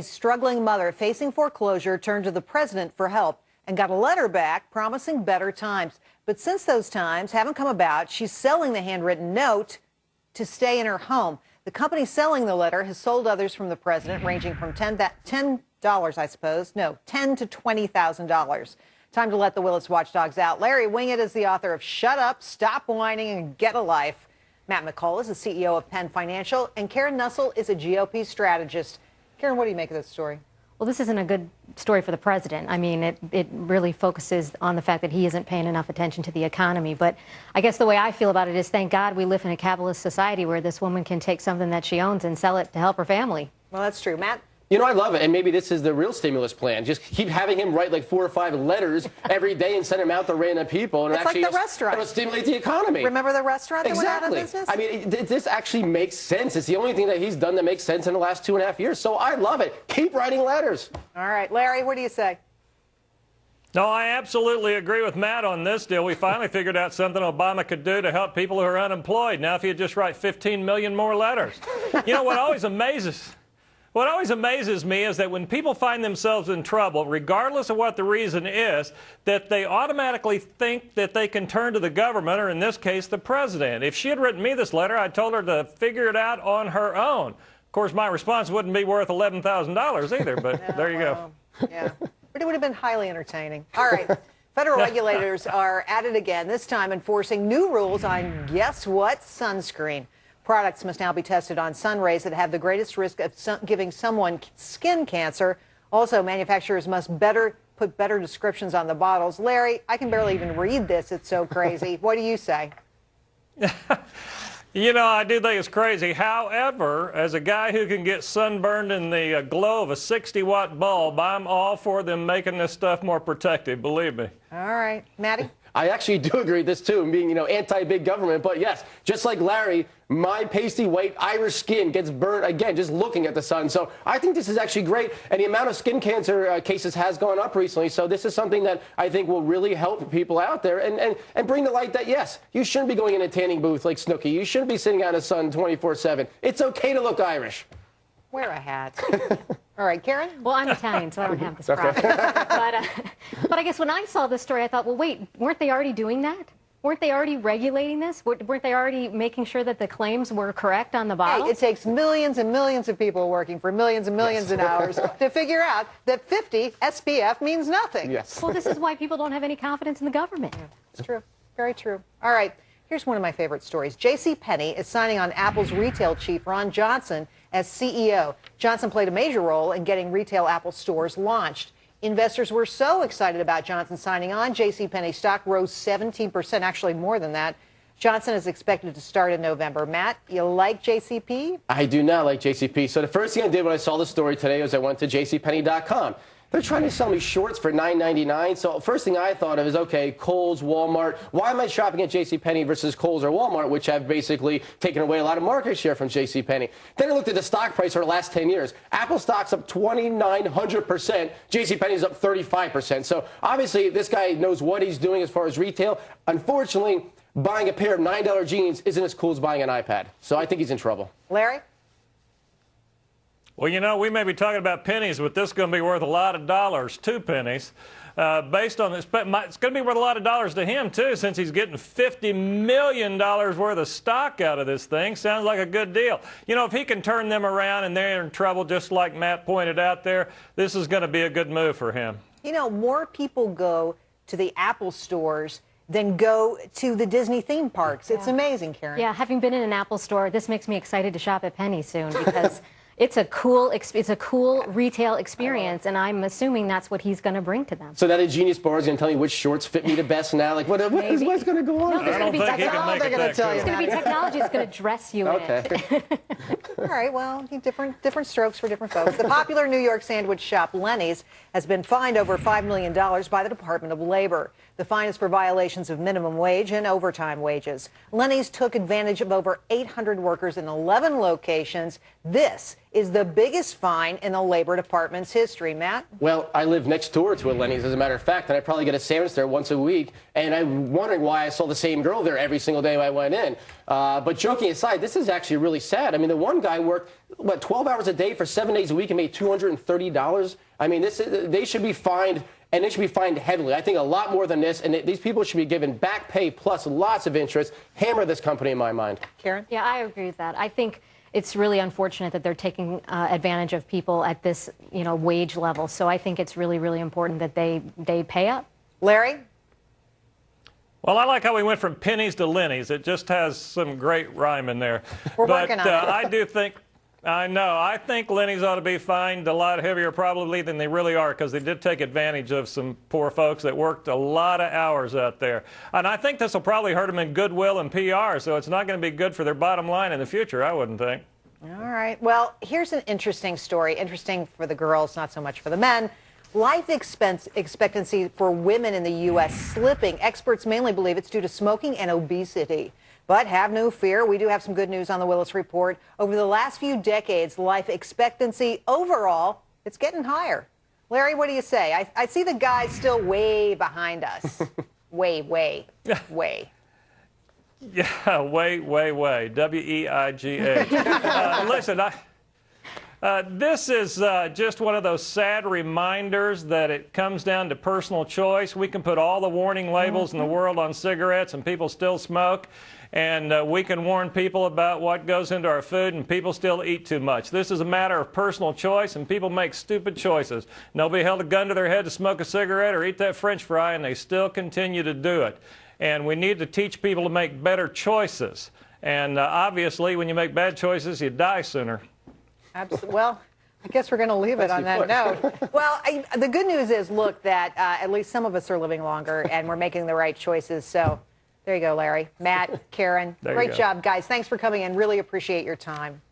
A struggling mother facing foreclosure turned to the president for help and got a letter back promising better times. But since those times haven't come about, she's selling the handwritten note to stay in her home. The company selling the letter has sold others from the president, ranging from $10 to $20,000. Time to let the Willis watchdogs out. Larry Winget is the author of Shut Up, Stop Whining, and Get a Life. Matt McCall is the CEO of Penn Financial, and Karen Nussel is a GOP strategist. Karen, what do you make of this story? Well, this isn't a good story for the president. I mean, it really focuses on the fact that he isn't paying enough attention to the economy. But I guess the way I feel about it is, thank God we live in a capitalist society where this woman can take something that she owns and sell it to help her family. Well, that's true. Matt? You know, I love it, and maybe this is the real stimulus plan. Just keep having him write like 4 or 5 letters every day and send them out to random people. And it's actually like the restaurant. It'll stimulate the economy. Remember the restaurant that went out of business? I mean, this actually makes sense. It's the only thing that he's done that makes sense in the last 2.5 years. So I love it. Keep writing letters. All right. Larry, what do you say? No, I absolutely agree with Matt on this deal. We finally figured out something Obama could do to help people who are unemployed. Now, if he'd just write 15 million more letters. You know, what always amazes me is that when people find themselves in trouble, regardless of what the reason is, that they automatically think that they can turn to the government, or in this case, the president. If she had written me this letter, I told her to figure it out on her own. Of course, my response wouldn't be worth $11,000 either, but No, there you go. Yeah, but it would have been highly entertaining. All right. Federal regulators are at it again, this time enforcing new rules on, guess what, sunscreen. Products must now be tested on sun rays that have the greatest risk of giving someone skin cancer. Also, manufacturers must put better descriptions on the bottles. Larry, I can barely even read this. It's so crazy. What do you say? You know, I do think it's crazy. However, as a guy who can get sunburned in the glow of a 60-watt bulb, I'm all for them making this stuff more protective, believe me. All right. Maddie? I actually do agree with this, too, being, anti-big government. But, yes, just like Larry, my pasty white Irish skin gets burnt, again, just looking at the sun. So I think this is actually great. And the amount of skin cancer cases has gone up recently. So this is something that I think will really help people out there and bring the light that, yes, you shouldn't be going in a tanning booth like Snooki. You shouldn't be sitting out in the sun 24/7. It's okay to look Irish. Wear a hat. All right, Karen? Well, I'm Italian, so I don't have this problem. But I guess when I saw this story, I thought, well, wait, weren't they already doing that? Weren't they already regulating this? Weren't they already making sure that the claims were correct on the bottle? Hey, it takes millions and millions of people working for millions and millions of hours to figure out that 50 SPF means nothing. Yes. Well, this is why people don't have any confidence in the government. Yeah, it's true. Very true. All right. Here's one of my favorite stories. JCPenney is signing on Apple's retail chief, Ron Johnson, as CEO. Johnson played a major role in getting retail Apple stores launched. Investors were so excited about Johnson signing on, JCPenney stock rose 17%, actually more than that. Johnson is expected to start in November. Matt, you like JCP? I do not like JCP. So the first thing I did when I saw the story today was I went to jcpenney.com. They're trying to sell me shorts for $9.99. So first thing I thought of is, okay, Kohl's, Walmart. Why am I shopping at JCPenney versus Kohl's or Walmart, which have basically taken away a lot of market share from JCPenney? Then I looked at the stock price for the last 10 years. Apple stock's up 2,900%. JCPenney's up 35%. So obviously this guy knows what he's doing as far as retail. Unfortunately, buying a pair of $9 jeans isn't as cool as buying an iPad. So I think he's in trouble. Larry? Well, you know, we may be talking about pennies, but this is going to be worth a lot of dollars, 2 pennies. Based on this, it's going to be worth a lot of dollars to him, too, since he's getting $50 million worth of stock out of this thing. Sounds like a good deal. You know, if he can turn them around and they're in trouble, just like Matt pointed out there, this is going to be a good move for him. You know, more people go to the Apple stores than go to the Disney theme parks. Yeah. It's amazing, Karen. Yeah, having been in an Apple store, this makes me excited to shop at Penny soon because it's a cool retail experience, and I'm assuming that's what he's going to bring to them. So that Genius Bar is going to tell me which shorts fit me the best now? Like, what's going to go on? No, there's going to be technology. It's going to be technology that's going to dress you in it. All right, well, different strokes for different folks. The popular New York sandwich shop Lenny's has been fined over $5 million by the Department of Labor. The fine is for violations of minimum wage and overtime wages. Lenny's took advantage of over 800 workers in 11 locations. This is the biggest fine in the Labor Department's history. Matt? Well, I live next door to a Lenny's, as a matter of fact, and I probably get a sandwich there once a week. And I'm wondering why I saw the same girl there every single day I went in. But joking aside, this is actually really sad. I mean, the one guy worked, 12 hours a day for 7 days a week and made $230. I mean, they should be fined, and they should be fined heavily. I think a lot more than this, and these people should be given back pay plus lots of interest. Hammer this company, in my mind. Karen? Yeah, I agree with that. I think it's really unfortunate that they're taking advantage of people at this, wage level. So I think it's really, really important that they pay up. Larry? Well, I like how we went from pennies to Lenny's. It just has some great rhyme in there. We're working on it. I do think, I think Lenny's ought to be fined a lot heavier probably than they really are, because they did take advantage of some poor folks that worked a lot of hours out there. And I think this will probably hurt them in goodwill and PR, so it's not going to be good for their bottom line in the future, I wouldn't think. All right. Well, here's an interesting story. Interesting for the girls, not so much for the men. Life expectancy for women in the U.S. slipping. Experts mainly believe it's due to smoking and obesity. But have no fear, we do have some good news on the Willis Report. Over the last few decades, life expectancy overall, it's getting higher. Larry, what do you say? I see the guys still way behind us. way. Yeah, way. W-E-I-G-H. Listen, this is just one of those sad reminders that it comes down to personal choice. We can put all the warning labels in the world on cigarettes and people still smoke. And we can warn people about what goes into our food, and people still eat too much. This is a matter of personal choice, and people make stupid choices. Nobody held a gun to their head to smoke a cigarette or eat that French fry, and they still continue to do it. And we need to teach people to make better choices. And obviously, when you make bad choices, you die sooner. Absolutely. Well, I guess we're going to leave it on that note. Well, the good news is, look, that at least some of us are living longer, and we're making the right choices. So there you go, Larry. Matt, Karen, great job, guys. Thanks for coming in. Really appreciate your time.